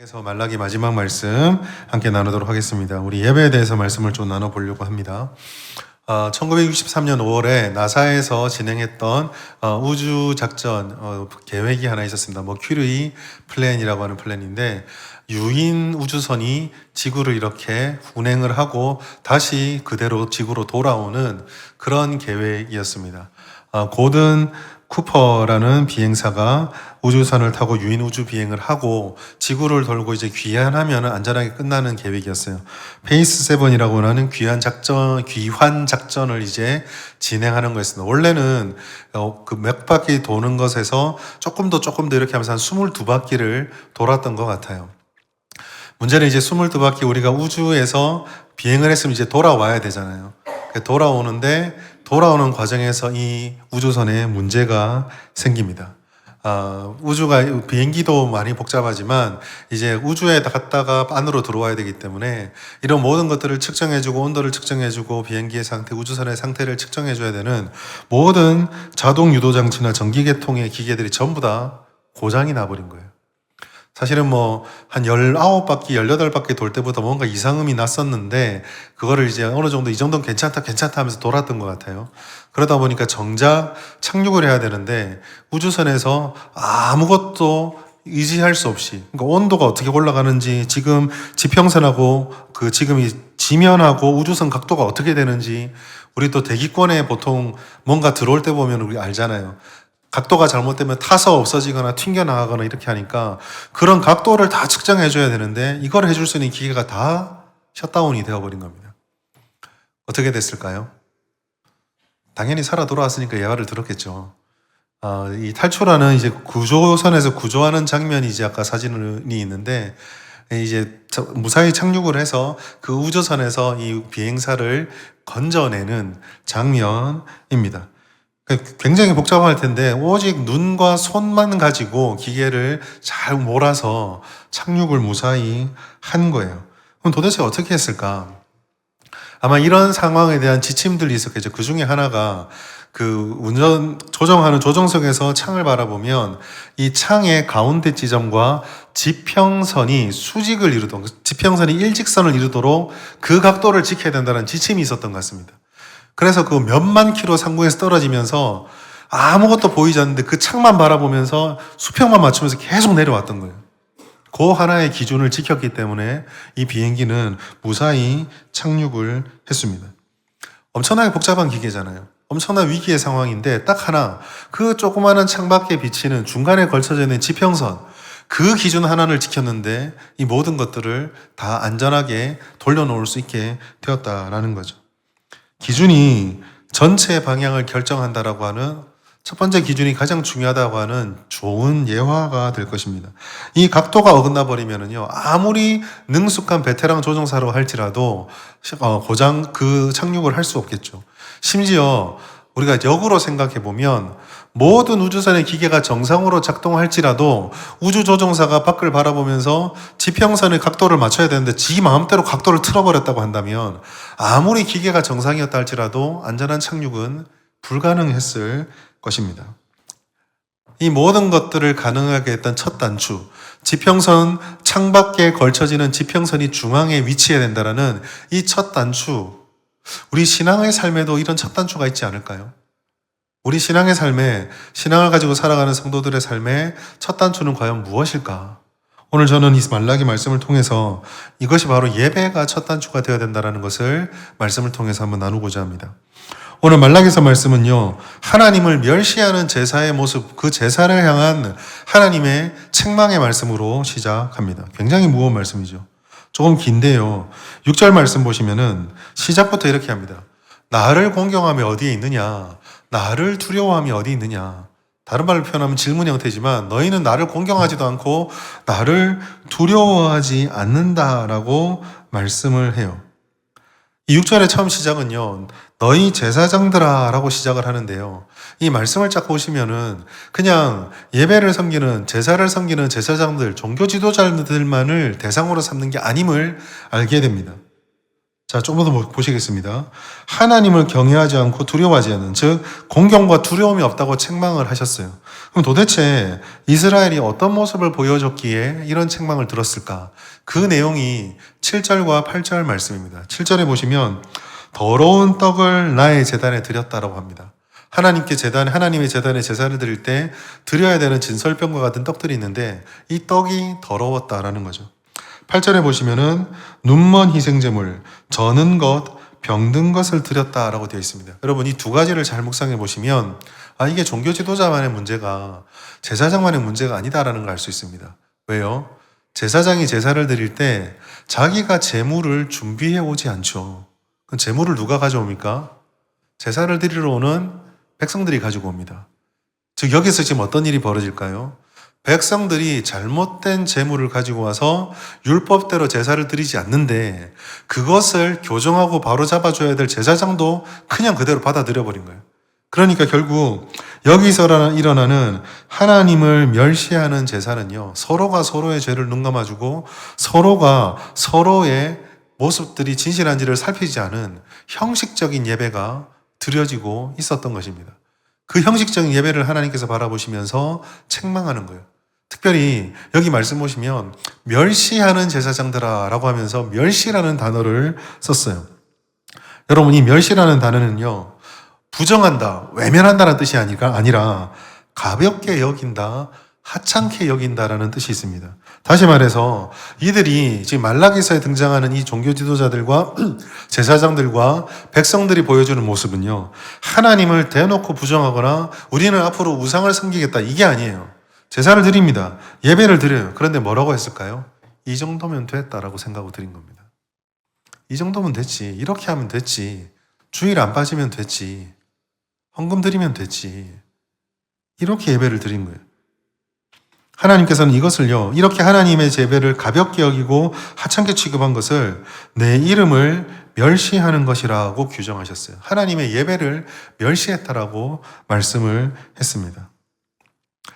그래서 말라기 마지막 말씀 함께 나누도록 하겠습니다. 우리 예배에 대해서 말씀을 좀 나눠보려고 합니다. 1963년 5월에 나사에서 진행했던 우주 작전 계획이 하나 있었습니다. 큐리 플랜이라고 하는 플랜인데 유인 우주선이 지구를 이렇게 운행을 하고 다시 그대로 지구로 돌아오는 그런 계획이었습니다. 고든 쿠퍼라는 비행사가 우주선을 타고 유인 우주 비행을 하고 지구를 돌고 이제 귀환하면 안전하게 끝나는 계획이었어요. 페이스 7이라고 하는 귀환 작전을 이제 진행하는 거였습니다. 원래는 그 몇 바퀴 도는 것에서 조금 더 이렇게 하면서 한 22바퀴를 돌았던 것 같아요. 문제는 이제 22바퀴 우리가 우주에서 비행을 했으면 이제 돌아와야 되잖아요. 돌아오는 과정에서 이 우주선에 문제가 생깁니다. 비행기도 많이 복잡하지만 이제 우주에 갔다가 안으로 들어와야 되기 때문에 이런 모든 것들을 측정해주고 온도를 측정해주고 비행기의 상태, 우주선의 상태를 측정해줘야 되는 모든 자동 유도 장치나 전기계통의 기계들이 전부 다 고장이 나버린 거예요. 사실은 한 19바퀴, 18바퀴 돌 때부터 뭔가 이상음이 났었는데, 그거를 이제 어느 정도 이 정도는 괜찮다 하면서 돌았던 것 같아요. 그러다 보니까 정작 착륙을 해야 되는데, 우주선에서 아무것도 의지할 수 없이, 그러니까 온도가 어떻게 올라가는지, 지금 지평선하고 지금 이 지면하고 우주선 각도가 어떻게 되는지, 우리 또 대기권에 보통 뭔가 들어올 때 보면 우리 알잖아요. 각도가 잘못되면 타서 없어지거나 튕겨나가거나 이렇게 하니까 그런 각도를 다 측정해줘야 되는데 이걸 해줄 수 있는 기계가 다 셧다운이 되어버린 겁니다. 어떻게 됐을까요? 당연히 살아 돌아왔으니까 예화를 들었겠죠. 이 탈출하는 이제 구조선에서 구조하는 장면이 이제 아까 사진이 있는데 이제 무사히 착륙을 해서 그 우주선에서 이 비행사를 건져내는 장면입니다. 굉장히 복잡할 텐데 오직 눈과 손만 가지고 기계를 잘 몰아서 착륙을 무사히 한 거예요. 그럼 도대체 어떻게 했을까? 아마 이런 상황에 대한 지침들이 있었겠죠. 그 중에 하나가 조정하는 조정석에서 창을 바라보면 이 창의 가운데 지점과 지평선이 수직을 이루도록, 지평선이 일직선을 이루도록 그 각도를 지켜야 된다는 지침이 있었던 것 같습니다. 그래서 그 몇만 킬로 상공에서 떨어지면서 아무것도 보이지 않는데 그 창만 바라보면서 수평만 맞추면서 계속 내려왔던 거예요. 그 하나의 기준을 지켰기 때문에 이 비행기는 무사히 착륙을 했습니다. 엄청나게 복잡한 기계잖아요. 엄청난 위기의 상황인데 딱 하나, 그 조그마한 창밖에 비치는 중간에 걸쳐져 있는 지평선, 그 기준 하나를 지켰는데 이 모든 것들을 다 안전하게 돌려놓을 수 있게 되었다라는 거죠. 기준이 전체 방향을 결정한다라고 하는 첫 번째 기준이 가장 중요하다고 하는 좋은 예화가 될 것입니다. 이 각도가 어긋나 버리면은요, 아무리 능숙한 베테랑 조종사로 할지라도 착륙을 할 수 없겠죠. 심지어 우리가 역으로 생각해 보면 모든 우주선의 기계가 정상으로 작동할지라도 우주조종사가 밖을 바라보면서 지평선의 각도를 맞춰야 되는데 지 마음대로 각도를 틀어버렸다고 한다면 아무리 기계가 정상이었다 할지라도 안전한 착륙은 불가능했을 것입니다. 이 모든 것들을 가능하게 했던 첫 단추, 지평선 창밖에 걸쳐지는 지평선이 중앙에 위치해야 된다는 이 첫 단추, 우리 신앙의 삶에도 이런 첫 단추가 있지 않을까요? 우리 신앙의 삶에, 신앙을 가지고 살아가는 성도들의 삶에 첫 단추는 과연 무엇일까? 오늘 저는 이 말라기 말씀을 통해서 이것이 바로 예배가 첫 단추가 되어야 된다는 것을 말씀을 통해서 한번 나누고자 합니다. 오늘 말라기서 말씀은요, 하나님을 멸시하는 제사의 모습, 그 제사를 향한 하나님의 책망의 말씀으로 시작합니다. 굉장히 무거운 말씀이죠. 조금 긴데요. 6절 말씀 보시면은 시작부터 이렇게 합니다. 나를 공경함이 어디에 있느냐? 나를 두려워함이 어디 있느냐? 다른 말로 표현하면 질문 형태지만 너희는 나를 공경하지도 않고 나를 두려워하지 않는다라고 말씀을 해요. 이 6절의 처음 시작은요, 너희 제사장들아 라고 시작을 하는데요. 이 말씀을 쫙 보시면은 그냥 예배를 섬기는, 제사를 섬기는 제사장들, 종교 지도자들만을 대상으로 삼는 게 아님을 알게 됩니다. 자, 좀 더 보시겠습니다. 하나님을 경외하지 않고 두려워하지 않는, 즉 공경과 두려움이 없다고 책망을 하셨어요. 그럼 도대체 이스라엘이 어떤 모습을 보여줬기에 이런 책망을 들었을까? 그 내용이 7절과 8절 말씀입니다. 7절에 보시면 더러운 떡을 나의 제단에 드렸다라고 합니다. 하나님의 제단에 제사를 드릴 때 드려야 되는 진설병과 같은 떡들이 있는데 이 떡이 더러웠다라는 거죠. 8절에 보시면은 눈먼 희생제물, 저는 것, 병든 것을 드렸다라고 되어 있습니다. 여러분 이 두 가지를 잘 묵상해 보시면 이게 종교 지도자만의 문제가 제사장만의 문제가 아니다라는 걸 알 수 있습니다. 왜요? 제사장이 제사를 드릴 때 자기가 제물을 준비해 오지 않죠. 그럼 제물을 누가 가져옵니까? 제사를 드리러 오는 백성들이 가지고 옵니다. 즉 여기서 지금 어떤 일이 벌어질까요? 백성들이 잘못된 제물을 가지고 와서 율법대로 제사를 드리지 않는데 그것을 교정하고 바로 잡아줘야 될 제사장도 그냥 그대로 받아들여 버린 거예요. 그러니까 결국 여기서 일어나는 하나님을 멸시하는 제사는요, 서로가 서로의 죄를 눈감아주고 서로가 서로의 모습들이 진실한지를 살피지 않은 형식적인 예배가 드려지고 있었던 것입니다. 그 형식적인 예배를 하나님께서 바라보시면서 책망하는 거예요. 특별히 여기 말씀 보시면 멸시하는 제사장들아 라고 하면서 멸시라는 단어를 썼어요. 여러분 이 멸시라는 단어는요, 부정한다, 외면한다는 뜻이 아니라 가볍게 여긴다, 하찮게 여긴다라는 뜻이 있습니다. 다시 말해서 이들이 지금 말라기서에 등장하는 이 종교 지도자들과 제사장들과 백성들이 보여주는 모습은요, 하나님을 대놓고 부정하거나 우리는 앞으로 우상을 섬기겠다 이게 아니에요. 제사를 드립니다. 예배를 드려요. 그런데 뭐라고 했을까요? 이 정도면 됐다라고 생각하고 드린 겁니다. 이 정도면 됐지. 이렇게 하면 됐지. 주일 안 빠지면 됐지. 헌금 드리면 됐지. 이렇게 예배를 드린 거예요. 하나님께서는 이것을요, 이렇게 하나님의 제배를 가볍게 여기고 하찮게 취급한 것을 내 이름을 멸시하는 것이라고 규정하셨어요. 하나님의 예배를 멸시했다라고 말씀을 했습니다.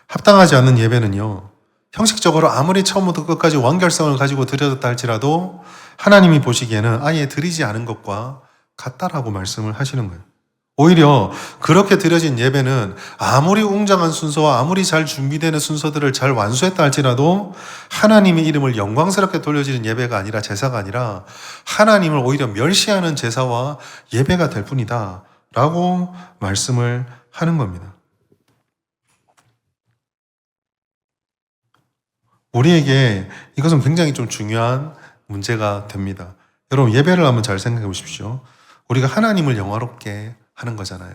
합당하지 않는 예배는요, 형식적으로 아무리 처음부터 끝까지 완결성을 가지고 드려졌다 할지라도 하나님이 보시기에는 아예 드리지 않은 것과 같다라고 말씀을 하시는 거예요. 오히려 그렇게 드려진 예배는 아무리 웅장한 순서와 아무리 잘 준비되는 순서들을 잘 완수했다 할지라도 하나님의 이름을 영광스럽게 돌려지는 예배가 아니라 제사가 아니라 하나님을 오히려 멸시하는 제사와 예배가 될 뿐이다 라고 말씀을 하는 겁니다. 우리에게 이것은 굉장히 좀 중요한 문제가 됩니다. 여러분 예배를 한번 잘 생각해 보십시오. 우리가 하나님을 영화롭게 하는 거잖아요.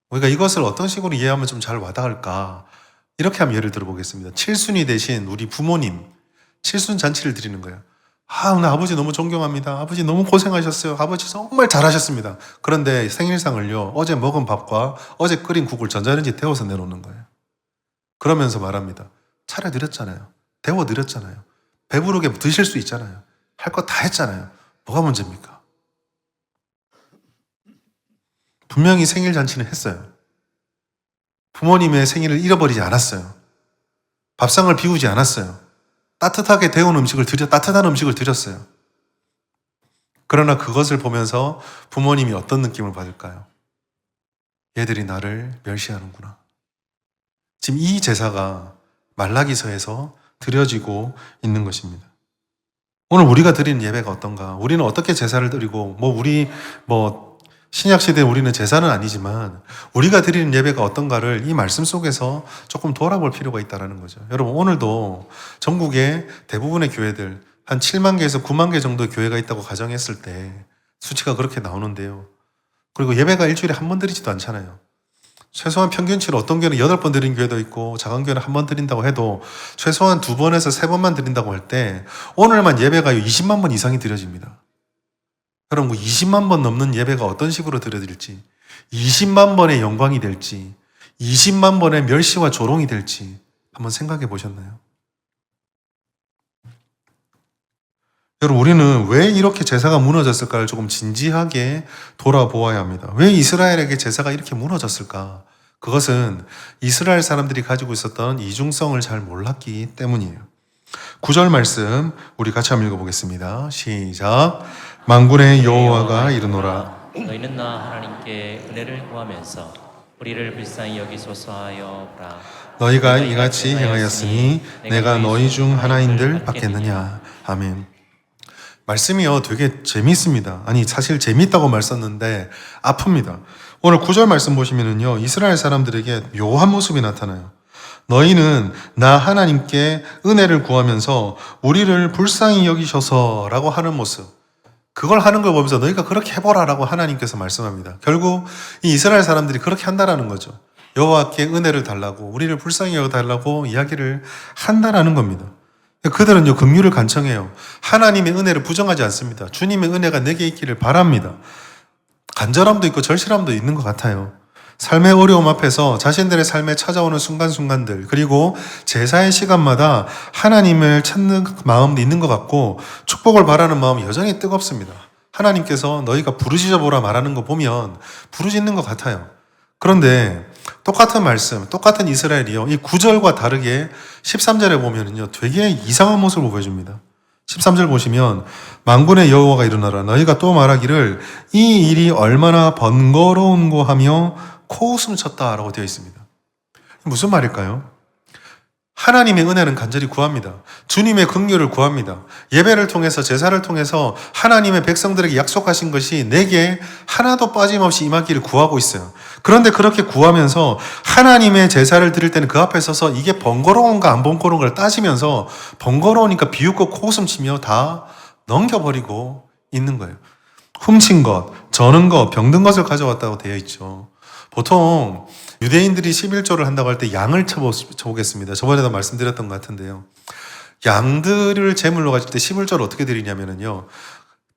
우리가 이것을 어떤 식으로 이해하면 좀 잘 와닿을까? 이렇게 한번 예를 들어 보겠습니다. 칠순이 되신 우리 부모님, 칠순 잔치를 드리는 거예요. 오늘 아버지 너무 존경합니다. 아버지 너무 고생하셨어요. 아버지 정말 잘하셨습니다. 그런데 생일상을요, 어제 먹은 밥과 어제 끓인 국을 전자레인지에 데워서 내놓는 거예요. 그러면서 말합니다. 차려드렸잖아요. 데워드렸잖아요. 배부르게 드실 수 있잖아요. 할 거 다 했잖아요. 뭐가 문제입니까? 분명히 생일 잔치는 했어요. 부모님의 생일을 잃어버리지 않았어요. 밥상을 비우지 않았어요. 따뜻하게 데운 따뜻한 음식을 드렸어요. 그러나 그것을 보면서 부모님이 어떤 느낌을 받을까요? 얘들이 나를 멸시하는구나. 지금 이 제사가 말라기서에서 드려지고 있는 것입니다. 오늘 우리가 드리는 예배가 어떤가? 우리는 어떻게 제사를 드리고, 신약시대에 우리는 제사는 아니지만 우리가 드리는 예배가 어떤가를 이 말씀 속에서 조금 돌아볼 필요가 있다는 거죠. 여러분 오늘도 전국의 대부분의 교회들 한 7만 개에서 9만 개 정도의 교회가 있다고 가정했을 때 수치가 그렇게 나오는데요. 그리고 예배가 일주일에 한 번 드리지도 않잖아요. 최소한 평균치로 어떤 교회는 8번 드린 교회도 있고 작은 교회는 한 번 드린다고 해도 최소한 2번에서 3번만 드린다고 할 때 오늘만 예배가 20만 번 이상이 드려집니다. 여러분 20만 번 넘는 예배가 어떤 식으로 드려질지, 20만 번의 영광이 될지, 20만 번의 멸시와 조롱이 될지 한번 생각해 보셨나요? 여러분 우리는 왜 이렇게 제사가 무너졌을까를 조금 진지하게 돌아보아야 합니다. 왜 이스라엘에게 제사가 이렇게 무너졌을까? 그것은 이스라엘 사람들이 가지고 있었던 이중성을 잘 몰랐기 때문이에요. 9절 말씀 우리 같이 한번 읽어보겠습니다. 시작. 만군의 여호와가 이르노라. 너희는 나 하나님께 은혜를 구하면서 우리를 불쌍히 여기소서 하여라. 너희가 이같이 행하였으니 내가 너희 중 하나인들 받겠느냐. 아멘. 말씀이요 되게 재밌습니다. 아니 사실 재밌다고 말 썼는데 아픕니다. 오늘 9절 말씀 보시면은요 이스라엘 사람들에게 묘한 모습이 나타나요. 너희는 나 하나님께 은혜를 구하면서 우리를 불쌍히 여기셔서라고 하는 모습, 그걸 하는 걸 보면서 너희가 그렇게 해보라라고 하나님께서 말씀합니다. 결국 이 이스라엘 사람들이 그렇게 한다라는 거죠. 여호와께 은혜를 달라고 우리를 불쌍히 여겨달라고 이야기를 한다라는 겁니다. 그들은요 긍휼을 간청해요. 하나님의 은혜를 부정하지 않습니다. 주님의 은혜가 내게 있기를 바랍니다. 간절함도 있고 절실함도 있는 것 같아요. 삶의 어려움 앞에서 자신들의 삶에 찾아오는 순간순간들, 그리고 제사의 시간마다 하나님을 찾는 마음도 있는 것 같고 축복을 바라는 마음이 여전히 뜨겁습니다. 하나님께서 너희가 부르짖어 보라 말하는 거 보면 부르짖는 것 같아요. 그런데 똑같은 말씀, 똑같은 이스라엘이요, 이 9절과 다르게 13절에 보면은요 되게 이상한 모습을 보여줍니다. 13절 보시면 만군의 여호와가 이르노라. 너희가 또 말하기를 이 일이 얼마나 번거로운고 하며 코웃음 쳤다라고 되어 있습니다. 무슨 말일까요? 하나님의 은혜는 간절히 구합니다. 주님의 긍휼을 구합니다. 예배를 통해서 제사를 통해서 하나님의 백성들에게 약속하신 것이 내게 하나도 빠짐없이 임하기를 구하고 있어요. 그런데 그렇게 구하면서 하나님의 제사를 드릴 때는 그 앞에 서서 이게 번거로운가 안 번거로운가를 따지면서 번거로우니까 비웃고 코웃음 치며 다 넘겨버리고 있는 거예요. 훔친 것, 저는 것, 병든 것을 가져왔다고 되어 있죠. 보통 유대인들이 11조를 한다고 할 때 양을 쳐보겠습니다. 저번에도 말씀드렸던 것 같은데요. 양들을 제물로 가질 때 11조를 어떻게 드리냐면요.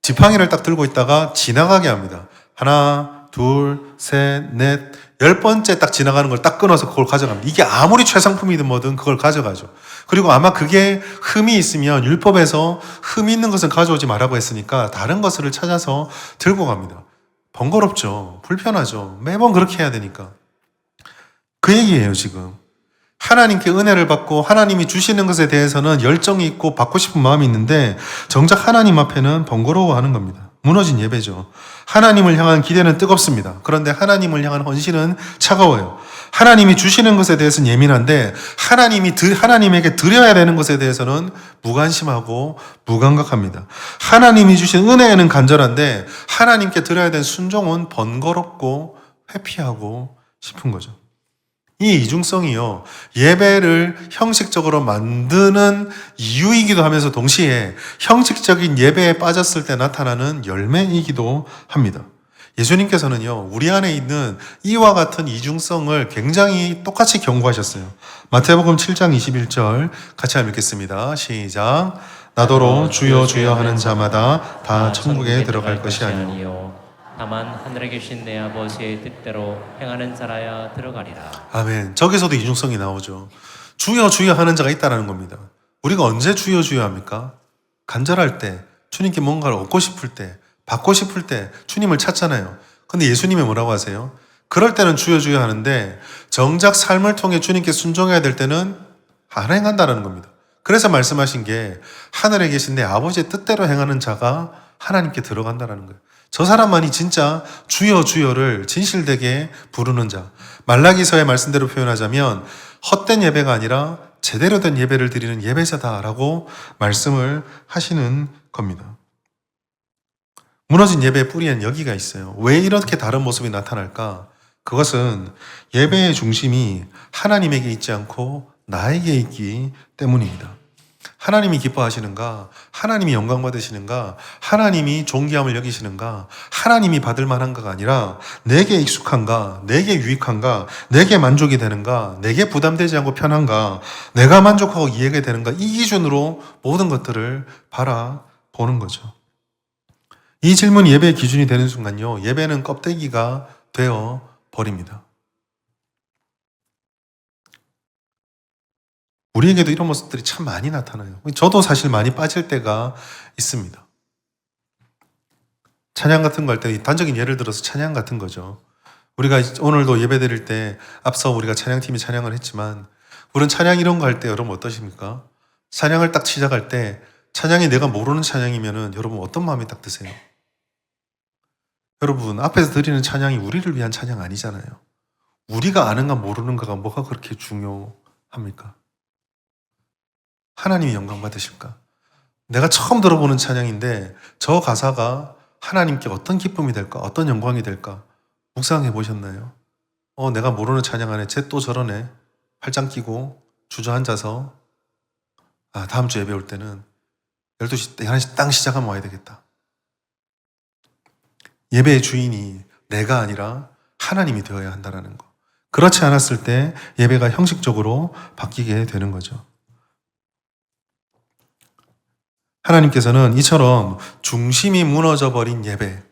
지팡이를 딱 들고 있다가 지나가게 합니다. 하나, 둘, 셋, 넷, 10번째 딱 지나가는 걸 딱 끊어서 그걸 가져갑니다. 이게 아무리 최상품이든 뭐든 그걸 가져가죠. 그리고 아마 그게 흠이 있으면 율법에서 흠이 있는 것은 가져오지 말라고 했으니까 다른 것을 찾아서 들고 갑니다. 번거롭죠. 불편하죠. 매번 그렇게 해야 되니까. 그 얘기예요, 지금. 하나님께 은혜를 받고 하나님이 주시는 것에 대해서는 열정이 있고 받고 싶은 마음이 있는데 정작 하나님 앞에는 번거로워하는 겁니다. 무너진 예배죠. 하나님을 향한 기대는 뜨겁습니다. 그런데 하나님을 향한 헌신은 차가워요. 하나님이 주시는 것에 대해서는 예민한데 하나님에게 드려야 되는 것에 대해서는 무관심하고 무감각합니다. 하나님이 주신 은혜에는 간절한데 하나님께 드려야 되는 순종은 번거롭고 회피하고 싶은 거죠. 이 이중성이요, 예배를 형식적으로 만드는 이유이기도 하면서 동시에 형식적인 예배에 빠졌을 때 나타나는 열매이기도 합니다. 예수님께서는요, 우리 안에 있는 이와 같은 이중성을 굉장히 똑같이 경고하셨어요. 마태복음 7장 21절 같이 한번 읽겠습니다. 시작. 나더러 주여 주여 하는 자마다 다 천국에 들어갈 것이 아니요 다만 하늘에 계신 내 아버지의 뜻대로 행하는 자라야 들어가리라. 아멘. 저기서도 이중성이 나오죠. 주여 주여 하는 자가 있다는 겁니다. 우리가 언제 주여 주여 합니까? 간절할 때, 주님께 뭔가를 얻고 싶을 때, 받고 싶을 때 주님을 찾잖아요. 근데 예수님이 뭐라고 하세요? 그럴 때는 주여 주여 하는데 정작 삶을 통해 주님께 순종해야 될 때는 안 행한다는 겁니다. 그래서 말씀하신 게 하늘에 계신 내 아버지의 뜻대로 행하는 자가 하나님께 들어간다는 거예요. 저 사람만이 진짜 주여 주여를 진실되게 부르는 자. 말라기서의 말씀대로 표현하자면 헛된 예배가 아니라 제대로 된 예배를 드리는 예배자다라고 말씀을 하시는 겁니다. 무너진 예배의 뿌리에는 여기가 있어요. 왜 이렇게 다른 모습이 나타날까? 그것은 예배의 중심이 하나님에게 있지 않고 나에게 있기 때문입니다. 하나님이 기뻐하시는가? 하나님이 영광 받으시는가? 하나님이 존귀함을 여기시는가? 하나님이 받을 만한가가 아니라 내게 익숙한가? 내게 유익한가? 내게 만족이 되는가? 내게 부담되지 않고 편한가? 내가 만족하고 이해가 되는가? 이 기준으로 모든 것들을 바라보는 거죠. 이 질문이 예배의 기준이 되는 순간요, 예배는 껍데기가 되어 버립니다. 우리에게도 이런 모습들이 참 많이 나타나요. 저도 사실 많이 빠질 때가 있습니다. 찬양 같은 거 할 때 단적인 예를 들어서 찬양 같은 거죠. 우리가 오늘도 예배 드릴 때 앞서 우리가 찬양팀이 찬양을 했지만 우리는 찬양 이런 거 할 때 여러분 어떠십니까? 찬양을 딱 시작할 때 찬양이 내가 모르는 찬양이면은 여러분 어떤 마음이 딱 드세요? 여러분 앞에서 드리는 찬양이 우리를 위한 찬양 아니잖아요. 우리가 아는가 모르는가가 뭐가 그렇게 중요합니까? 하나님이 영광 받으실까? 내가 처음 들어보는 찬양인데 저 가사가 하나님께 어떤 기쁨이 될까? 어떤 영광이 될까? 묵상해 보셨나요? 내가 모르는 찬양 안에 쟤 또 저러네. 팔짱 끼고 주저앉아서 다음 주 예배 올 때는 12시, 11시 땅 시작하면 와야 되겠다. 예배의 주인이 내가 아니라 하나님이 되어야 한다는 거. 그렇지 않았을 때 예배가 형식적으로 바뀌게 되는 거죠. 하나님께서는 이처럼 중심이 무너져 버린 예배,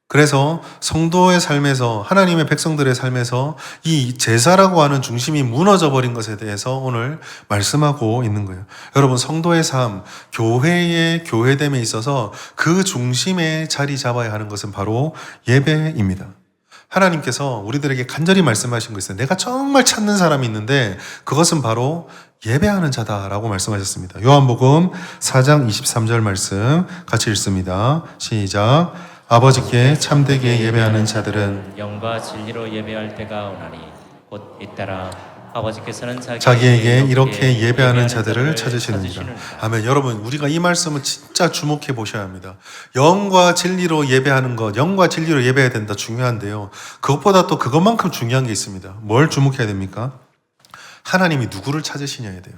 그래서 성도의 삶에서, 하나님의 백성들의 삶에서 이 제사라고 하는 중심이 무너져 버린 것에 대해서 오늘 말씀하고 있는 거예요. 여러분, 성도의 삶, 교회의 교회됨에 있어서 그 중심에 자리 잡아야 하는 것은 바로 예배입니다. 하나님께서 우리들에게 간절히 말씀하신 거 있어요. 내가 정말 찾는 사람이 있는데 그것은 바로 예배하는 자다라고 말씀하셨습니다. 요한복음 4장 23절 말씀 같이 읽습니다. 시작. 아버지께 참되게 예배하는 자들은 영과 진리로 예배할 때가 오나니 곧 잇따라 아버지께서는 자기에게 이렇게 예배하는 자들을 찾으시느니라. 아멘. 여러분, 우리가 이 말씀을 진짜 주목해 보셔야 합니다. 영과 진리로 예배하는 것, 영과 진리로 예배해야 된다, 중요한데요. 그것보다 또 그것만큼 중요한 게 있습니다. 뭘 주목해야 됩니까? 하나님이 누구를 찾으시냐에 돼요.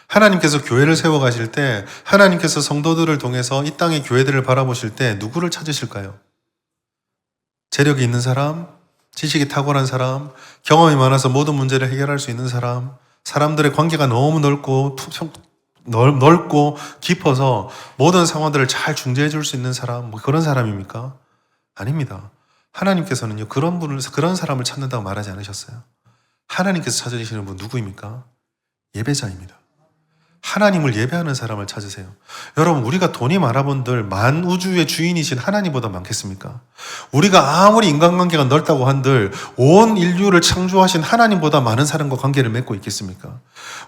하나님께서 교회를 세워가실 때, 하나님께서 성도들을 통해서 이 땅의 교회들을 바라보실 때 누구를 찾으실까요? 재력이 있는 사람, 지식이 탁월한 사람, 경험이 많아서 모든 문제를 해결할 수 있는 사람, 사람들의 관계가 너무 넓고 깊어서 모든 상황들을 잘 중재해 줄 수 있는 사람, 그런 사람입니까? 아닙니다. 하나님께서는요, 그런 사람을 찾는다고 말하지 않으셨어요. 하나님께서 찾으시는 분 누구입니까? 예배자입니다. 하나님을 예배하는 사람을 찾으세요. 여러분, 우리가 돈이 많아본들 만우주의 주인이신 하나님보다 많겠습니까? 우리가 아무리 인간관계가 넓다고 한들 온 인류를 창조하신 하나님보다 많은 사람과 관계를 맺고 있겠습니까?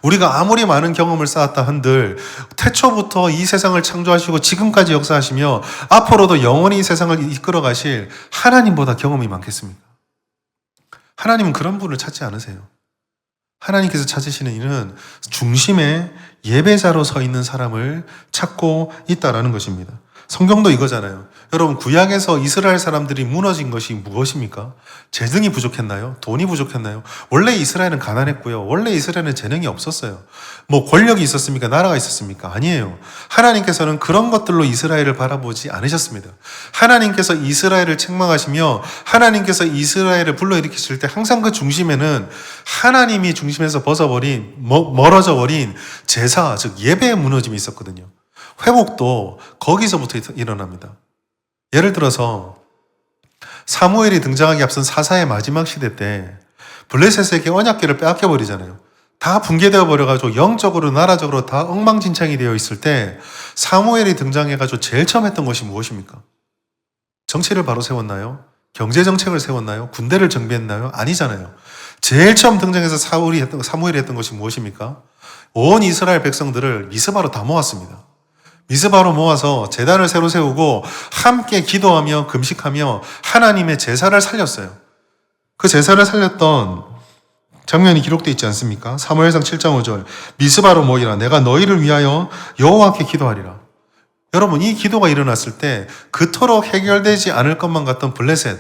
우리가 아무리 많은 경험을 쌓았다 한들 태초부터 이 세상을 창조하시고 지금까지 역사하시며 앞으로도 영원히 이 세상을 이끌어 가실 하나님보다 경험이 많겠습니까? 하나님은 그런 분을 찾지 않으세요. 하나님께서 찾으시는 이는 중심에 예배자로 서 있는 사람을 찾고 있다라는 것입니다. 성경도 이거잖아요. 여러분, 구약에서 이스라엘 사람들이 무너진 것이 무엇입니까? 재능이 부족했나요? 돈이 부족했나요? 원래 이스라엘은 가난했고요. 원래 이스라엘은 재능이 없었어요. 권력이 있었습니까? 나라가 있었습니까? 아니에요. 하나님께서는 그런 것들로 이스라엘을 바라보지 않으셨습니다. 하나님께서 이스라엘을 책망하시며 하나님께서 이스라엘을 불러일으키실 때 항상 그 중심에는 하나님이 중심에서 멀어져 버린 제사, 즉 예배의 무너짐이 있었거든요. 회복도 거기서부터 일어납니다. 예를 들어서 사무엘이 등장하기 앞선 사사의 마지막 시대 때 블레셋에게 언약궤를 빼앗겨 버리잖아요. 다 붕괴되어 버려가지고 영적으로 나라적으로 다 엉망진창이 되어 있을 때 사무엘이 등장해가지고 제일 처음 했던 것이 무엇입니까? 정치를 바로 세웠나요? 경제정책을 세웠나요? 군대를 정비했나요? 아니잖아요. 제일 처음 등장해서 사무엘이 했던 것이 무엇입니까? 온 이스라엘 백성들을 미스바로 다 모았습니다. 미스바로 모아서 제단을 새로 세우고 함께 기도하며 금식하며 하나님의 제사를 살렸어요. 그 제사를 살렸던 장면이 기록되어 있지 않습니까? 사무엘상 7장 5절 미스바로 모이라 내가 너희를 위하여 여호와께 기도하리라. 여러분, 이 기도가 일어났을 때 그토록 해결되지 않을 것만 같던 블레셋,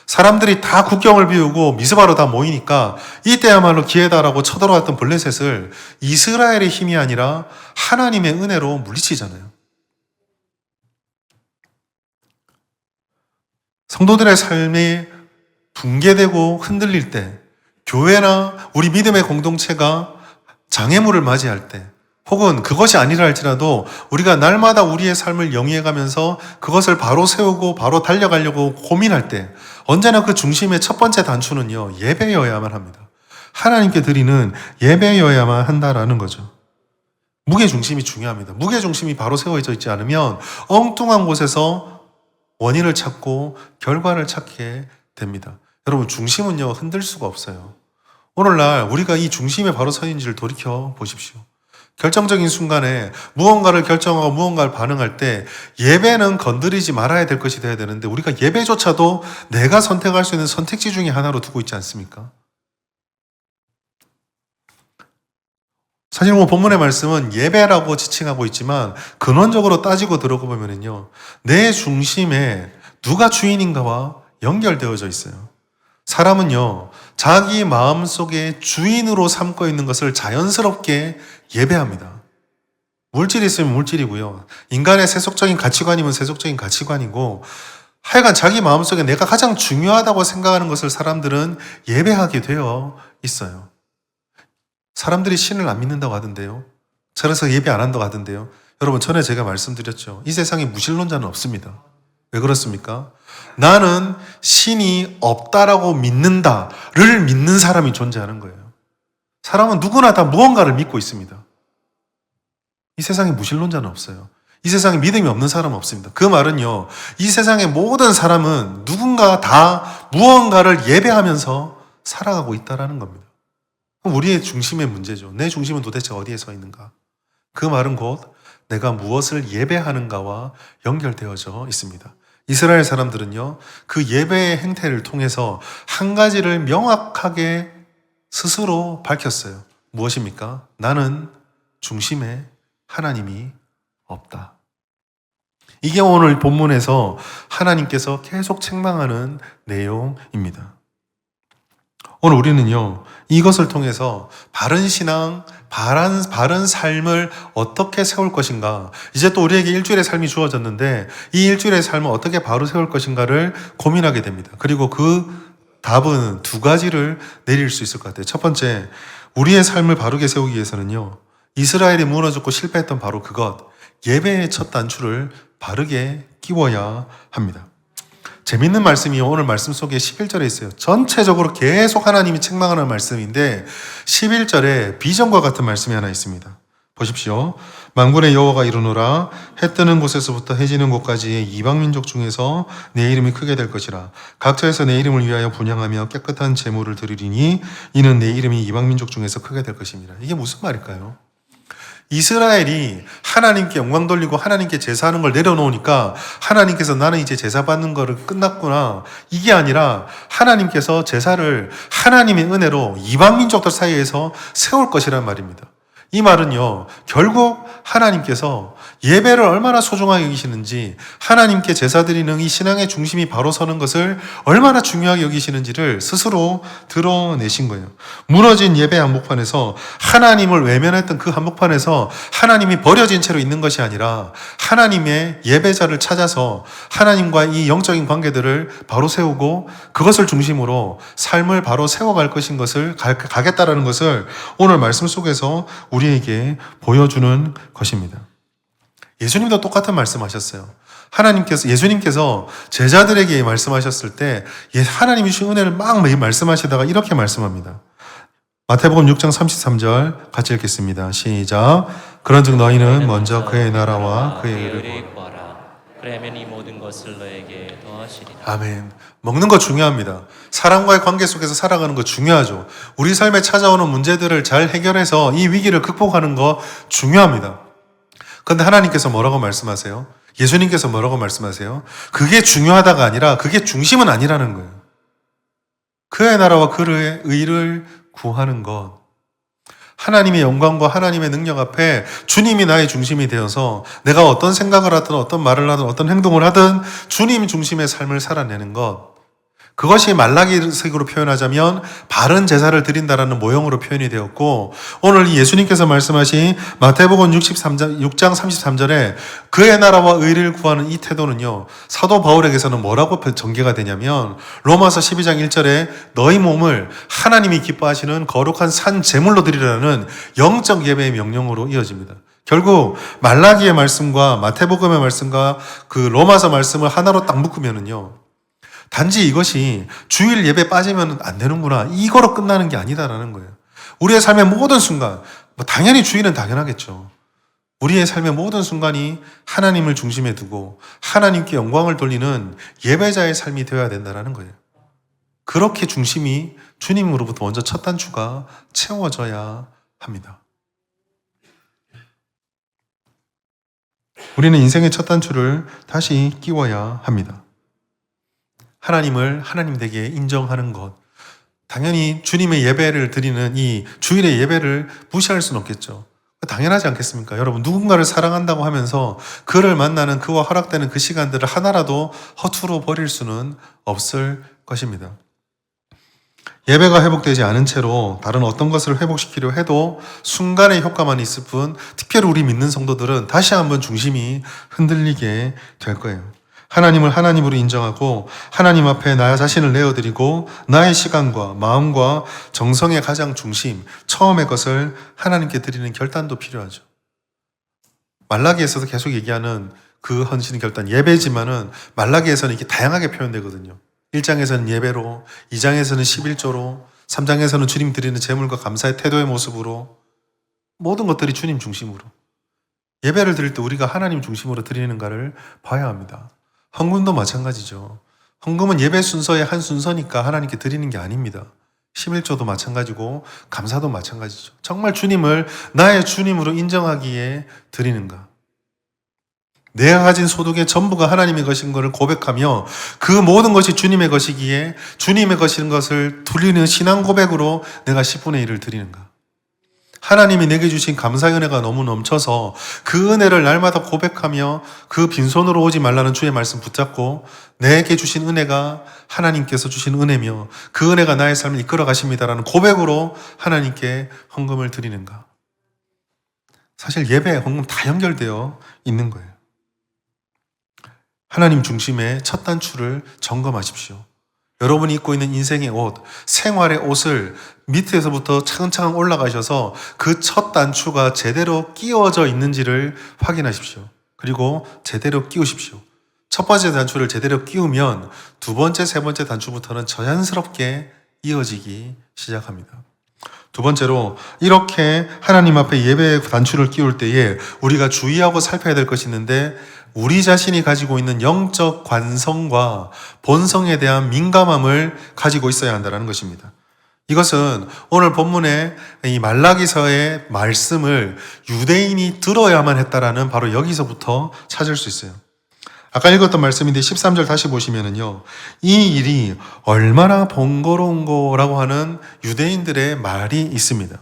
사람들이 다 국경을 비우고 미스바로 다 모이니까 이때야말로 기회다라고 쳐들어왔던 블레셋을 이스라엘의 힘이 아니라 하나님의 은혜로 물리치잖아요. 성도들의 삶이 붕괴되고 흔들릴 때, 교회나 우리 믿음의 공동체가 장애물을 맞이할 때, 혹은 그것이 아니라 할지라도 우리가 날마다 우리의 삶을 영위해가면서 그것을 바로 세우고 바로 달려가려고 고민할 때 언제나 그 중심의 첫 번째 단추는요, 예배여야만 합니다. 하나님께 드리는 예배여야만 한다라는 거죠. 무게중심이 중요합니다. 무게중심이 바로 세워져 있지 않으면 엉뚱한 곳에서 원인을 찾고 결과를 찾게 됩니다. 여러분, 중심은요, 흔들 수가 없어요. 오늘날 우리가 이 중심에 바로 서 있는지를 돌이켜 보십시오. 결정적인 순간에 무언가를 결정하고 무언가를 반응할 때 예배는 건드리지 말아야 될 것이 되어야 되는데 우리가 예배조차도 내가 선택할 수 있는 선택지 중에 하나로 두고 있지 않습니까? 사실 본문의 말씀은 예배라고 지칭하고 있지만 근원적으로 따지고 들어가 보면요, 내 중심에 누가 주인인가와 연결되어져 있어요. 사람은요, 자기 마음속에 주인으로 삼고 있는 것을 자연스럽게 예배합니다. 물질이 있으면 물질이고요. 인간의 세속적인 가치관이면 세속적인 가치관이고, 하여간 자기 마음속에 내가 가장 중요하다고 생각하는 것을 사람들은 예배하게 되어 있어요. 사람들이 신을 안 믿는다고 하던데요. 그래서 예배 안 한다고 하던데요. 여러분, 전에 제가 말씀드렸죠. 이 세상에 무신론자는 없습니다. 왜 그렇습니까? 나는 신이 없다라고 믿는다를 믿는 사람이 존재하는 거예요. 사람은 누구나 다 무언가를 믿고 있습니다. 이 세상에 무신론자는 없어요. 이 세상에 믿음이 없는 사람은 없습니다. 그 말은요, 이 세상의 모든 사람은 누군가 다 무언가를 예배하면서 살아가고 있다라는 겁니다. 그럼 우리의 중심의 문제죠. 내 중심은 도대체 어디에 서 있는가? 그 말은 곧 내가 무엇을 예배하는가와 연결되어져 있습니다. 이스라엘 사람들은요, 그 예배의 행태를 통해서 한 가지를 명확하게 스스로 밝혔어요. 무엇입니까? 나는 중심에 하나님이 없다. 이게 오늘 본문에서 하나님께서 계속 책망하는 내용입니다. 오늘 우리는요, 이것을 통해서 바른 신앙, 바른 삶을 어떻게 세울 것인가, 이제 또 우리에게 일주일의 삶이 주어졌는데 이 일주일의 삶을 어떻게 바로 세울 것인가를 고민하게 됩니다. 그리고 그 답은 두 가지를 내릴 수 있을 것 같아요. 첫 번째, 우리의 삶을 바르게 세우기 위해서는요, 이스라엘이 무너졌고 실패했던 바로 그것, 예배의 첫 단추를 바르게 끼워야 합니다. 재밌는 말씀이 오늘 말씀 속에 11절에 있어요. 전체적으로 계속 하나님이 책망하는 말씀인데 11절에 비전과 같은 말씀이 하나 있습니다. 보십시오. 만군의 여호와가 이르노라, 해 뜨는 곳에서부터 해 지는 곳까지의 이방 민족 중에서 내 이름이 크게 될 것이라. 각처에서 내 이름을 위하여 분향하며 깨끗한 제물을 드리리니 이는 내 이름이 이방 민족 중에서 크게 될 것입니다. 이게 무슨 말일까요? 이스라엘이 하나님께 영광 돌리고 하나님께 제사하는 걸 내려놓으니까 하나님께서 나는 이제 제사 받는 거를 끝났구나, 이게 아니라 하나님께서 제사를 하나님의 은혜로 이방 민족들 사이에서 세울 것이란 말입니다. 이 말은요, 결국 하나님께서 예배를 얼마나 소중하게 여기시는지, 하나님께 제사 드리는 이 신앙의 중심이 바로 서는 것을 얼마나 중요하게 여기시는지를 스스로 드러내신 거예요. 무너진 예배 한복판에서, 하나님을 외면했던 그 한복판에서 하나님이 버려진 채로 있는 것이 아니라 하나님의 예배자를 찾아서 하나님과 이 영적인 관계들을 바로 세우고 그것을 중심으로 삶을 바로 세워갈 것인 것을 가겠다라는 것을 오늘 말씀 속에서 우리에게 보여주는 것입니다. 예수님도 똑같은 말씀하셨어요. 예수님께서 제자들에게 말씀하셨을 때 하나님이 주신 은혜를 막 말씀하시다가 이렇게 말씀합니다. 마태복음 6장 33절 같이 읽겠습니다. 시작. 그런즉 너희는 먼저 그의 나라와 그의 의를 구하라. 그러면 이 모든 것을 너에게 더하시리라. 아멘. 먹는 거 중요합니다. 사람과의 관계 속에서 살아가는 거 중요하죠. 우리 삶에 찾아오는 문제들을 잘 해결해서 이 위기를 극복하는 거 중요합니다. 그런데 하나님께서 뭐라고 말씀하세요? 예수님께서 뭐라고 말씀하세요? 그게 중요하다가 아니라 그게 중심은 아니라는 거예요. 그의 나라와 그의 의를 구하는 것. 하나님의 영광과 하나님의 능력 앞에 주님이 나의 중심이 되어서 내가 어떤 생각을 하든 어떤 말을 하든 어떤 행동을 하든 주님 중심의 삶을 살아내는 것. 그것이 말라기식으로 표현하자면 바른 제사를 드린다라는 모형으로 표현이 되었고, 오늘 예수님께서 말씀하신 마태복음 6장 33절에 그의 나라와 의를 구하는 이 태도는요, 사도 바울에게서는 뭐라고 전개가 되냐면 로마서 12장 1절에 너희 몸을 하나님이 기뻐하시는 거룩한 산 제물로 드리라는 영적 예배의 명령으로 이어집니다. 결국 말라기의 말씀과 마태복음의 말씀과 그 로마서 말씀을 하나로 딱 묶으면은요, 단지 이것이 주일 예배 빠지면 안 되는구나, 이거로 끝나는 게 아니다라는 거예요. 우리의 삶의 모든 순간, 당연히 주일은 당연하겠죠. 우리의 삶의 모든 순간이 하나님을 중심에 두고 하나님께 영광을 돌리는 예배자의 삶이 되어야 된다는 거예요. 그렇게 중심이 주님으로부터 먼저 첫 단추가 채워져야 합니다. 우리는 인생의 첫 단추를 다시 끼워야 합니다. 하나님을 하나님 되게 인정하는 것. 당연히 주님의 예배를 드리는 이 주일의 예배를 무시할 수는 없겠죠. 당연하지 않겠습니까? 여러분, 누군가를 사랑한다고 하면서 그를 만나는 그와 허락되는 그 시간들을 하나라도 허투루 버릴 수는 없을 것입니다. 예배가 회복되지 않은 채로 다른 어떤 것을 회복시키려 해도 순간의 효과만 있을 뿐, 특별히 우리 믿는 성도들은 다시 한번 중심이 흔들리게 될 거예요. 하나님을 하나님으로 인정하고 하나님 앞에 나 자신을 내어드리고 나의 시간과 마음과 정성의 가장 중심, 처음의 것을 하나님께 드리는 결단도 필요하죠. 말라기에서도 계속 얘기하는 그 헌신 결단, 예배지만은 말라기에서는 이게 다양하게 표현되거든요. 1장에서는 예배로, 2장에서는 11조로, 3장에서는 주님 드리는 제물과 감사의 태도의 모습으로, 모든 것들이 주님 중심으로. 예배를 드릴 때 우리가 하나님 중심으로 드리는가를 봐야 합니다. 헌금도 마찬가지죠. 헌금은 예배 순서의 한 순서니까 하나님께 드리는 게 아닙니다. 11조도 마찬가지고 감사도 마찬가지죠. 정말 주님을 나의 주님으로 인정하기에 드리는가. 내가 가진 소득의 전부가 하나님의 것인 것을 고백하며 그 모든 것이 주님의 것이기에 주님의 것인 것을 돌리는 신앙 고백으로 내가 10분의 1을 드리는가. 하나님이 내게 주신 감사의 은혜가 너무 넘쳐서 그 은혜를 날마다 고백하며 그 빈손으로 오지 말라는 주의 말씀 붙잡고 내게 주신 은혜가 하나님께서 주신 은혜며 그 은혜가 나의 삶을 이끌어 가십니다라는 고백으로 하나님께 헌금을 드리는가. 사실 예배, 헌금 다 연결되어 있는 거예요. 하나님 중심의 첫 단추를 점검하십시오. 여러분이 입고 있는 인생의 옷, 생활의 옷을 밑에서부터 차근차근 올라가셔서 그 첫 단추가 제대로 끼워져 있는지를 확인하십시오. 그리고 제대로 끼우십시오. 첫 번째 단추를 제대로 끼우면 두 번째, 세 번째 단추부터는 자연스럽게 이어지기 시작합니다. 두 번째로, 이렇게 하나님 앞에 예배의 단추를 끼울 때에 우리가 주의하고 살펴야 될 것이 있는데, 우리 자신이 가지고 있는 영적 관성과 본성에 대한 민감함을 가지고 있어야 한다는 것입니다. 이것은 오늘 본문의 이 말라기서의 말씀을 유대인이 들어야만 했다라는 바로 여기서부터 찾을 수 있어요. 아까 읽었던 말씀인데 13절 다시 보시면은요, 이 일이 얼마나 번거로운 거라고 하는 유대인들의 말이 있습니다.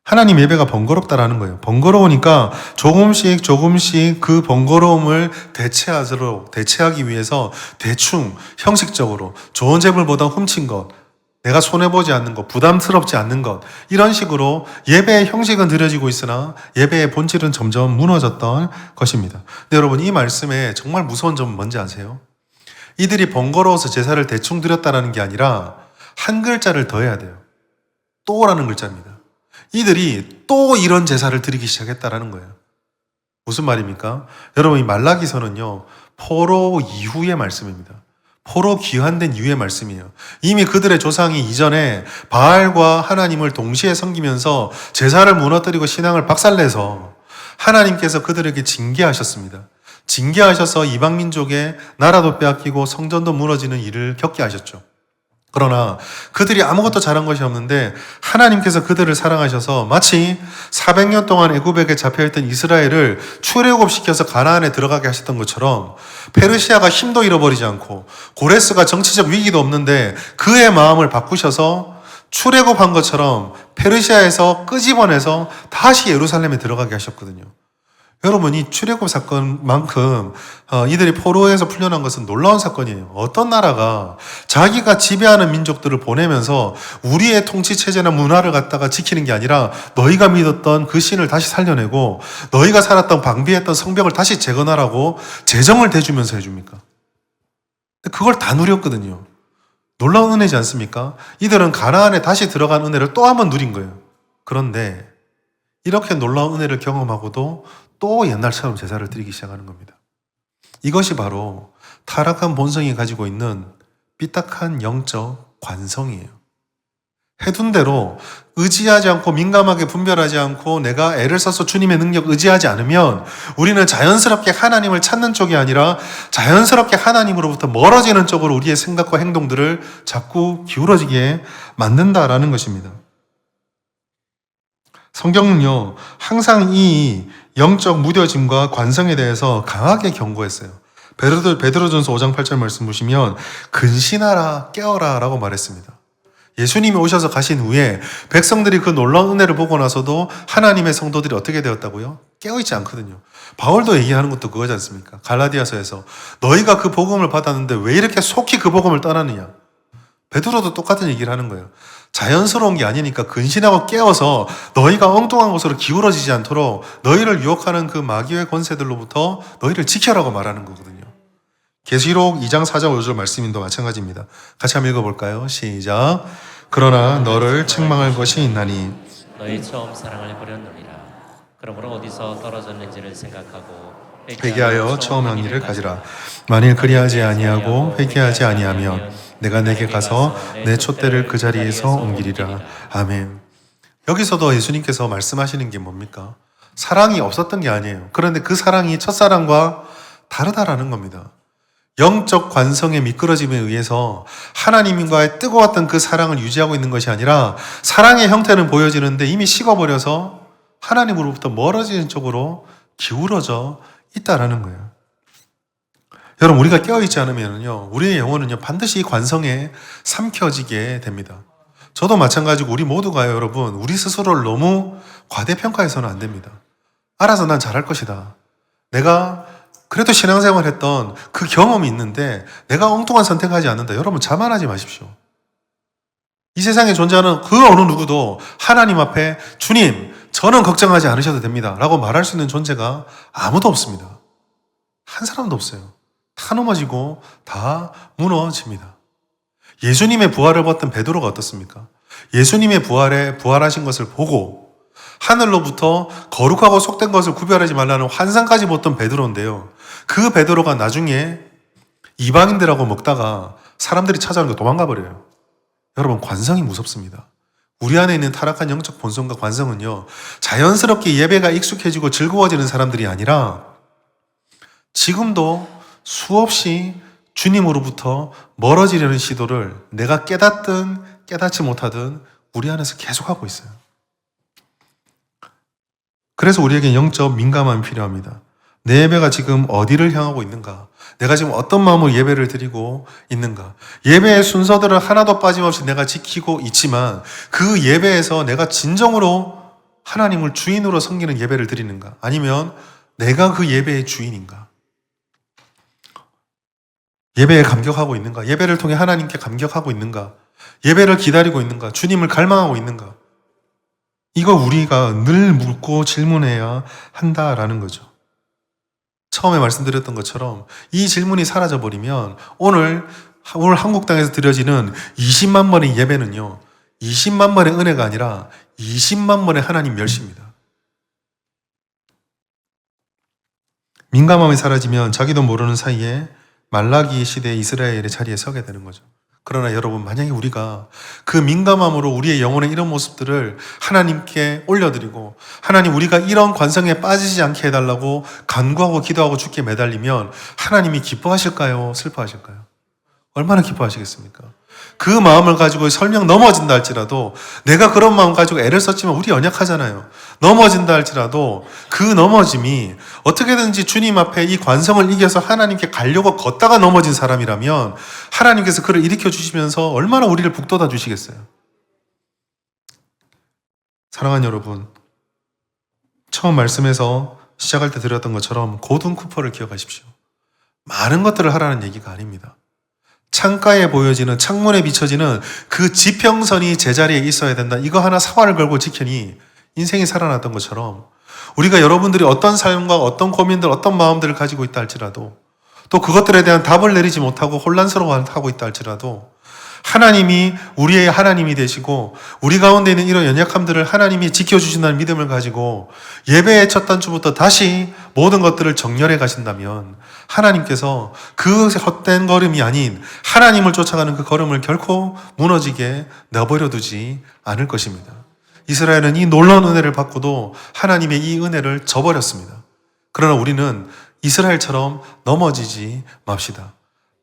하나님 예배가 번거롭다라는 거예요. 번거로우니까 조금씩 그 번거로움을 대체하기 위해서 대충 형식적으로 좋은 재물보다 훔친 것, 내가 손해보지 않는 것, 부담스럽지 않는 것, 이런 식으로 예배의 형식은 드려지고 있으나 예배의 본질은 점점 무너졌던 것입니다. 근데 여러분, 이 말씀에 정말 무서운 점은 뭔지 아세요? 이들이 번거로워서 제사를 대충 드렸다는 게 아니라 한 글자를 더 해야 돼요. 또라는 글자입니다. 이들이 또 이런 제사를 드리기 시작했다라는 거예요. 무슨 말입니까? 여러분, 이 말라기서는요, 포로 이후의 말씀입니다. 포로 귀환된 이후의 말씀이에요. 이미 그들의 조상이 이전에 바알과 하나님을 동시에 섬기면서 제사를 무너뜨리고 신앙을 박살내서 하나님께서 그들에게 징계하셨습니다. 징계하셔서 이방민족의 나라도 빼앗기고 성전도 무너지는 일을 겪게 하셨죠. 그러나 그들이 아무것도 잘한 것이 없는데 하나님께서 그들을 사랑하셔서 마치 400년 동안 애굽에게 잡혀있던 이스라엘을 출애굽시켜서 가나안에 들어가게 하셨던 것처럼 페르시아가 힘도 잃어버리지 않고 고레스가 정치적 위기도 없는데 그의 마음을 바꾸셔서 출애굽한 것처럼 페르시아에서 끄집어내서 다시 예루살렘에 들어가게 하셨거든요. 여러분, 이 출애굽 사건만큼 이들이 포로에서 풀려난 것은 놀라운 사건이에요. 어떤 나라가 자기가 지배하는 민족들을 보내면서 우리의 통치 체제나 문화를 갖다가 지키는 게 아니라 너희가 믿었던 그 신을 다시 살려내고 너희가 살았던 방비했던 성벽을 다시 재건하라고 재정을 대주면서 해줍니까? 그걸 다 누렸거든요. 놀라운 은혜지 않습니까? 이들은 가나안에 다시 들어간 은혜를 또 한 번 누린 거예요. 그런데 이렇게 놀라운 은혜를 경험하고도 또 옛날처럼 제사를 드리기 시작하는 겁니다. 이것이 바로 타락한 본성이 가지고 있는 삐딱한 영적 관성이에요. 해둔 대로 의지하지 않고 민감하게 분별하지 않고 내가 애를 써서 주님의 능력 의지하지 않으면 우리는 자연스럽게 하나님을 찾는 쪽이 아니라 자연스럽게 하나님으로부터 멀어지는 쪽으로 우리의 생각과 행동들을 자꾸 기울어지게 만든다라는 것입니다. 성경은요, 항상 이 영적 무뎌짐과 관성에 대해서 강하게 경고했어요. 베드로전서 5장 8절 말씀 보시면 근신하라 깨어라 라고 말했습니다. 예수님이 오셔서 가신 후에 백성들이 그 놀라운 은혜를 보고 나서도 하나님의 성도들이 어떻게 되었다고요? 깨어있지 않거든요. 바울도 얘기하는 것도 그거지 않습니까? 갈라디아서에서 너희가 그 복음을 받았는데 왜 이렇게 속히 그 복음을 떠나느냐? 베드로도 똑같은 얘기를 하는 거예요. 자연스러운 게 아니니까 근신하고 깨어서 너희가 엉뚱한 곳으로 기울어지지 않도록 너희를 유혹하는 그 마귀의 권세들로부터 너희를 지켜라고 말하는 거거든요. 계시록 2장 4절 5절 말씀인도 마찬가지입니다. 같이 한번 읽어볼까요? 시작. 그러나 너를 책망할 것이 있나니 너희 처음 사랑을 버렸느니라. 그러므로 어디서 떨어졌는지를 생각하고 회개하여 처음 한 일을 가지라. 만일 그리하지 아니하고 회개하지 아니하면 내가 내게 가서 내 촛대를 그 자리에서 옮기리라. 아멘. 여기서도 예수님께서 말씀하시는 게 뭡니까? 사랑이 없었던 게 아니에요. 그런데 그 사랑이 첫사랑과 다르다라는 겁니다. 영적 관성의 미끄러짐에 의해서 하나님과의 뜨거웠던 그 사랑을 유지하고 있는 것이 아니라 사랑의 형태는 보여지는데 이미 식어버려서 하나님으로부터 멀어지는 쪽으로 기울어져 있다라는 거예요. 여러분, 우리가 깨어있지 않으면요, 우리의 영혼은요, 반드시 이 관성에 삼켜지게 됩니다. 저도 마찬가지고 우리 모두가요, 여러분, 우리 스스로를 너무 과대평가해서는 안 됩니다. 알아서 난 잘할 것이다. 내가 그래도 신앙생활 했던 그 경험이 있는데 내가 엉뚱한 선택하지 않는다. 여러분, 자만하지 마십시오. 이 세상에 존재하는 그 어느 누구도 하나님 앞에 주님, 저는 걱정하지 않으셔도 됩니다 라고 말할 수 있는 존재가 아무도 없습니다. 한 사람도 없어요. 다 넘어지고 다 무너집니다. 예수님의 부활을 봤던 베드로가 어떻습니까? 예수님의 부활하신 것을 보고 하늘로부터 거룩하고 속된 것을 구별하지 말라는 환상까지 봤던 베드로인데요. 그 베드로가 나중에 이방인들하고 먹다가 사람들이 찾아오는 거 도망가 버려요. 여러분, 관성이 무섭습니다. 우리 안에 있는 타락한 영적 본성과 관성은요, 자연스럽게 예배가 익숙해지고 즐거워지는 사람들이 아니라 지금도 수없이 주님으로부터 멀어지려는 시도를 내가 깨닫든 깨닫지 못하든 우리 안에서 계속하고 있어요. 그래서 우리에게 영적 민감함이 필요합니다. 내 예배가 지금 어디를 향하고 있는가? 내가 지금 어떤 마음으로 예배를 드리고 있는가? 예배의 순서들을 하나도 빠짐없이 내가 지키고 있지만 그 예배에서 내가 진정으로 하나님을 주인으로 섬기는 예배를 드리는가? 아니면 내가 그 예배의 주인인가? 예배에 감격하고 있는가? 예배를 통해 하나님께 감격하고 있는가? 예배를 기다리고 있는가? 주님을 갈망하고 있는가? 이거 우리가 늘 묻고 질문해야 한다라는 거죠. 처음에 말씀드렸던 것처럼 이 질문이 사라져버리면 오늘 한국 땅에서 드려지는 20만 번의 예배는요, 20만 번의 은혜가 아니라 20만 번의 하나님 멸시입니다. 민감함이 사라지면 자기도 모르는 사이에 말라기 시대의 이스라엘의 자리에 서게 되는 거죠. 그러나 여러분, 만약에 우리가 그 민감함으로 우리의 영혼의 이런 모습들을 하나님께 올려드리고 하나님, 우리가 이런 관성에 빠지지 않게 해달라고 간구하고 기도하고 주께 매달리면 하나님이 기뻐하실까요? 슬퍼하실까요? 얼마나 기뻐하시겠습니까? 그 마음을 가지고 설령 넘어진다 할지라도, 내가 그런 마음 가지고 애를 썼지만 우리 연약하잖아요. 넘어진다 할지라도 그 넘어짐이 어떻게든지 주님 앞에 이 관성을 이겨서 하나님께 가려고 걷다가 넘어진 사람이라면 하나님께서 그를 일으켜 주시면서 얼마나 우리를 북돋아 주시겠어요. 사랑하는 여러분, 처음 말씀에서 시작할 때 드렸던 것처럼 고든 쿠퍼를 기억하십시오. 많은 것들을 하라는 얘기가 아닙니다. 창가에 보여지는, 창문에 비춰지는 그 지평선이 제자리에 있어야 된다. 이거 하나 사활을 걸고 지켜니 인생이 살아났던 것처럼 우리가 여러분들이 어떤 삶과 어떤 고민들, 어떤 마음들을 가지고 있다 할지라도, 또 그것들에 대한 답을 내리지 못하고 혼란스러워하고 있다 할지라도 하나님이 우리의 하나님이 되시고 우리 가운데 있는 이런 연약함들을 하나님이 지켜주신다는 믿음을 가지고 예배의 첫 단추부터 다시 모든 것들을 정렬해 가신다면 하나님께서 그 헛된 걸음이 아닌 하나님을 쫓아가는 그 걸음을 결코 무너지게 내버려 두지 않을 것입니다. 이스라엘은 이 놀라운 은혜를 받고도 하나님의 이 은혜를 저버렸습니다. 그러나 우리는 이스라엘처럼 넘어지지 맙시다.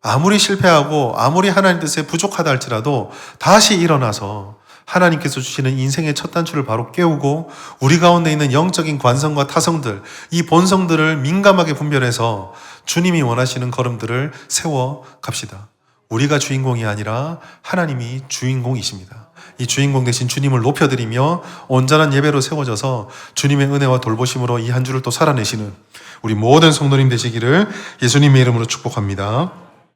아무리 실패하고 아무리 하나님 뜻에 부족하다 할지라도 다시 일어나서 하나님께서 주시는 인생의 첫 단추를 바로 깨우고 우리 가운데 있는 영적인 관성과 타성들, 이 본성들을 민감하게 분별해서 주님이 원하시는 걸음들을 세워 갑시다. 우리가 주인공이 아니라 하나님이 주인공이십니다. 이 주인공 대신 주님을 높여드리며 온전한 예배로 세워져서 주님의 은혜와 돌보심으로 이 한 주를 또 살아내시는 우리 모든 성도님 되시기를 예수님의 이름으로 축복합니다.